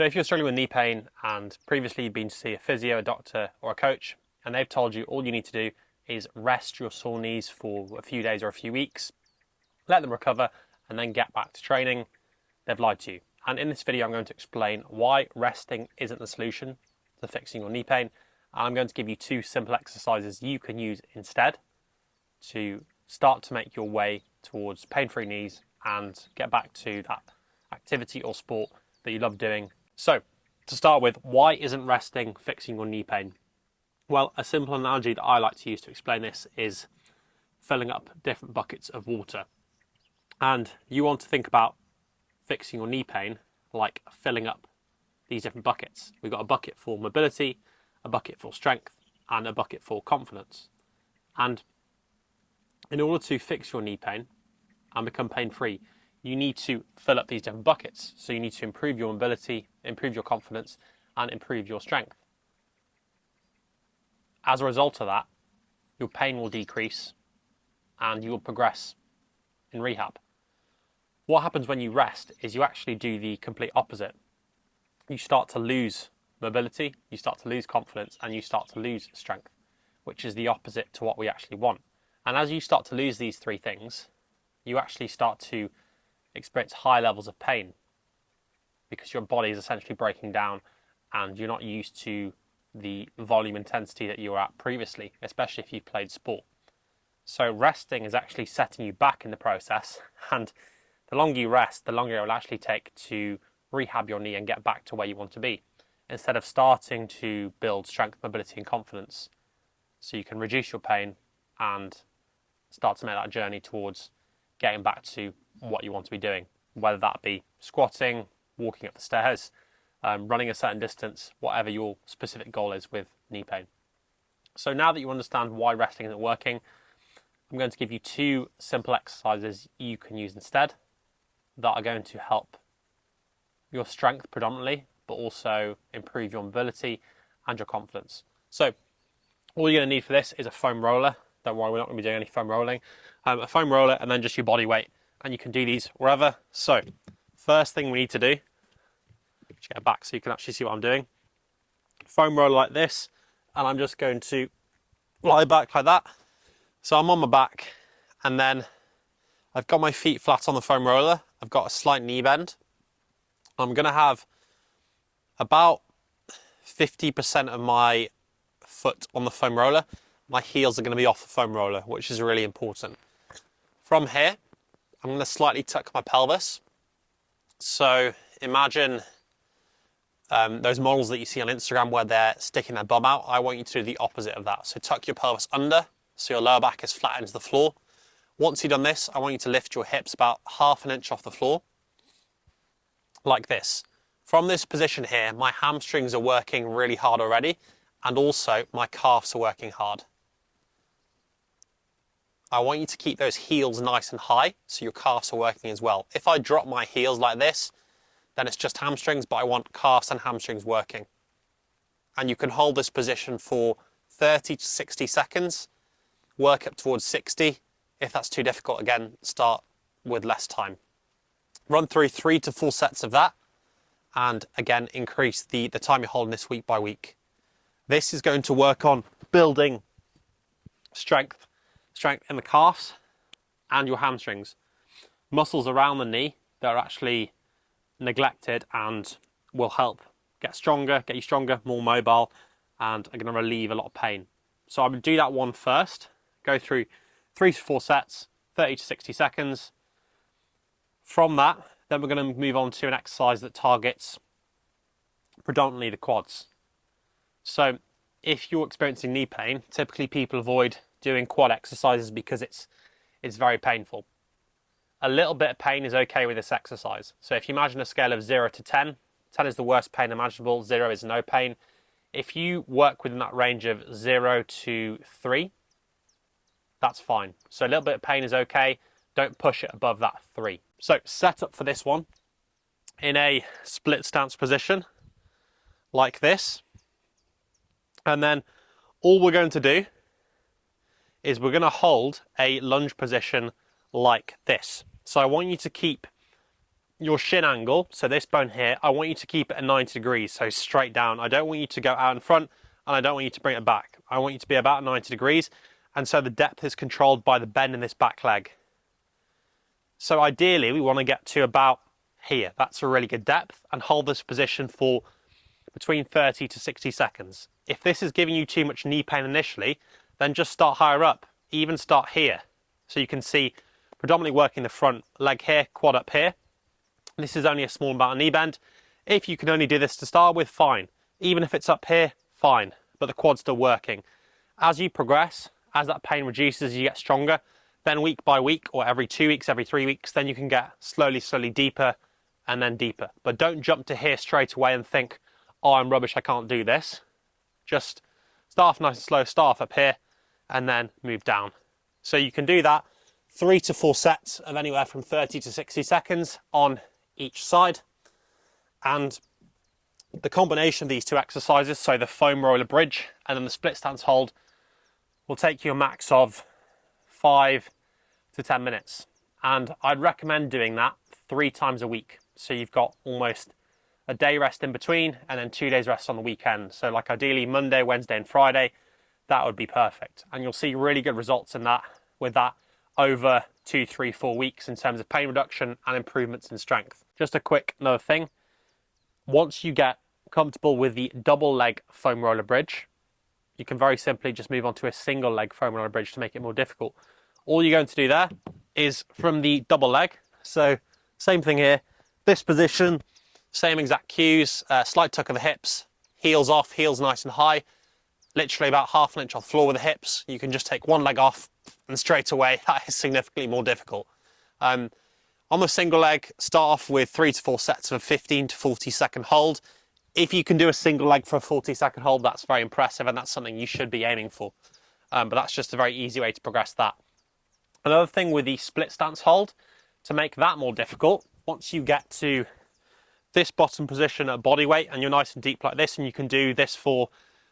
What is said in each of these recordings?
So if you're struggling with knee pain and previously you've been to see a physio, a doctor or a coach, and they've told you all you need to do is rest your sore knees for a few days or a few weeks, let them recover and then get back to training, they've lied to you. And in this video I'm going to explain why resting isn't the solution to fixing your knee pain. And I'm going to give you 2 simple exercises you can use instead to start to make your way towards pain-free knees and get back to that activity or sport that you love doing. So, to start with, why isn't resting fixing your knee pain? Well, a simple analogy that I like to use to explain this is filling up different buckets of water. And you want to think about fixing your knee pain like filling up these different buckets. We've got a bucket for mobility, a bucket for strength, and a bucket for confidence. And in order to fix your knee pain and become pain-free, you need to fill up these different buckets. So you need to improve your mobility, improve your confidence, and improve your strength. As a result of that, your pain will decrease and you will progress in rehab. What happens when you rest is you actually do the complete opposite. You start to lose mobility, you start to lose confidence, and you start to lose strength, which is the opposite to what we actually want. And as you start to lose these 3 things, you actually start to experience high levels of pain because your body is essentially breaking down and you're not used to the volume intensity that you were at previously, especially if you've played sport. So resting is actually setting you back in the process, and the longer you rest, the longer it will actually take to rehab your knee and get back to where you want to be, instead of starting to build strength, mobility and confidence so you can reduce your pain and start to make that journey towards getting back to what you want to be doing, whether that be squatting, walking up the stairs, running a certain distance, whatever your specific goal is with knee pain. So now that you understand why resting isn't working, I'm going to give you 2 simple exercises you can use instead that are going to help your strength predominantly, but also improve your mobility and your confidence. So all you're going to need for this is a foam roller. Don't worry, we're not going to be doing any foam rolling. A foam roller and then just your body weight. And you can do these wherever. So first thing we need to do, just get back so you can actually see what I'm doing. Foam roller like this, and I'm just going to lie back like that. So I'm on my back, and then I've got my feet flat on the foam roller. I've got a slight knee bend. I'm going to have about 50% of my foot on the foam roller. My heels are going to be off the foam roller, which is really important. From here, I'm going to slightly tuck my pelvis. So imagine those models that you see on Instagram where they're sticking their bum out. I want you to do the opposite of that. So tuck your pelvis under, so your lower back is flat into the floor. Once you've done this, I want you to lift your hips about ½ an inch off the floor, like this. From this position here, my hamstrings are working really hard already, and also my calves are working hard. I want you to keep those heels nice and high so your calves are working as well. If I drop my heels like this, then it's just hamstrings, but I want calves and hamstrings working. And you can hold this position for 30 to 60 seconds, work up towards 60. If that's too difficult, again, start with less time. Run through 3 to 4 sets of that, and again, increase the time you're holding this week by week. This is going to work on building strength in the calves and your hamstrings. Muscles around the knee that are actually neglected and will help get you stronger, more mobile, and are going to relieve a lot of pain. So I would do that one first, go through 3 to 4 sets, 30 to 60 seconds. From that, then we're going to move on to an exercise that targets predominantly the quads. So if you're experiencing knee pain, typically people avoid doing quad exercises because it's very painful. A little bit of pain is okay with this exercise. So if you imagine a scale of 0 to 10, 10 is the worst pain imaginable, 0 is no pain. If you work within that range of 0 to 3, that's fine. So a little bit of pain is okay. Don't push it above that 3. So set up for this one in a split stance position like this. And then all we're going to do is we're going to hold a lunge position like this. So I want you to keep your shin angle, so this bone here, I want you to keep it at 90 degrees, so straight down. I don't want you to go out in front, and I don't want you to bring it back. I want you to be about 90 degrees, and so the depth is controlled by the bend in this back leg. So ideally, we want to get to about here. That's a really good depth, and hold this position for between 30 to 60 seconds. If this is giving you too much knee pain initially, then just start higher up, even start here. So you can see predominantly working the front leg here, quad up here. This is only a small amount of knee bend. If you can only do this to start with, fine. Even if it's up here, fine, but the quad's still working. As you progress, as that pain reduces, you get stronger, then week by week, or every 2 weeks, every 3 weeks, then you can get slowly deeper and then deeper. But don't jump to here straight away and think, oh, I'm rubbish, I can't do this. Just start off nice and slow, start off up here, and then move down. So you can do that 3 to 4 sets of anywhere from 30 to 60 seconds on each side. And the combination of these two exercises, so the foam roller bridge and then the split stance hold, will take you a max of 5 to 10 minutes. And I'd recommend doing that 3 times a week. So you've got almost a day rest in between and then 2 days rest on the weekend. So like ideally Monday, Wednesday and Friday, that would be perfect. And you'll see really good results in that with that over 2, 3, 4 weeks in terms of pain reduction and improvements in strength. Just a quick another thing. Once you get comfortable with the double leg foam roller bridge, you can very simply just move on to a single leg foam roller bridge to make it more difficult. All you're going to do there is from the double leg. So same thing here, this position, same exact cues, slight tuck of the hips, heels off, heels nice and high, literally about half an inch off the floor with the hips. You can just take one leg off and straight away, that is significantly more difficult. On the single leg, start off with 3 to 4 sets of a 15 to 40 second hold. If you can do a single leg for a 40-second hold, that's very impressive, and that's something you should be aiming for. But that's just a very easy way to progress that. Another thing with the split stance hold, to make that more difficult, once you get to this bottom position at body weight and you're nice and deep like this, and you can do this for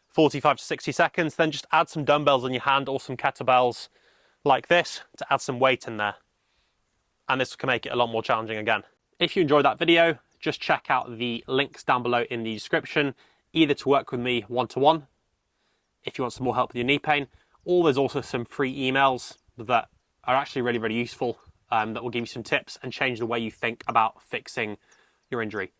45 to 60 seconds, then just add some dumbbells on your hand or some kettlebells like this to add some weight in there. And this can make it a lot more challenging again. If you enjoyed that video, just check out the links down below in the description, either to work with me one-to-one, if you want some more help with your knee pain, or there's also some free emails that are actually really useful, that will give you some tips and change the way you think about fixing your injury.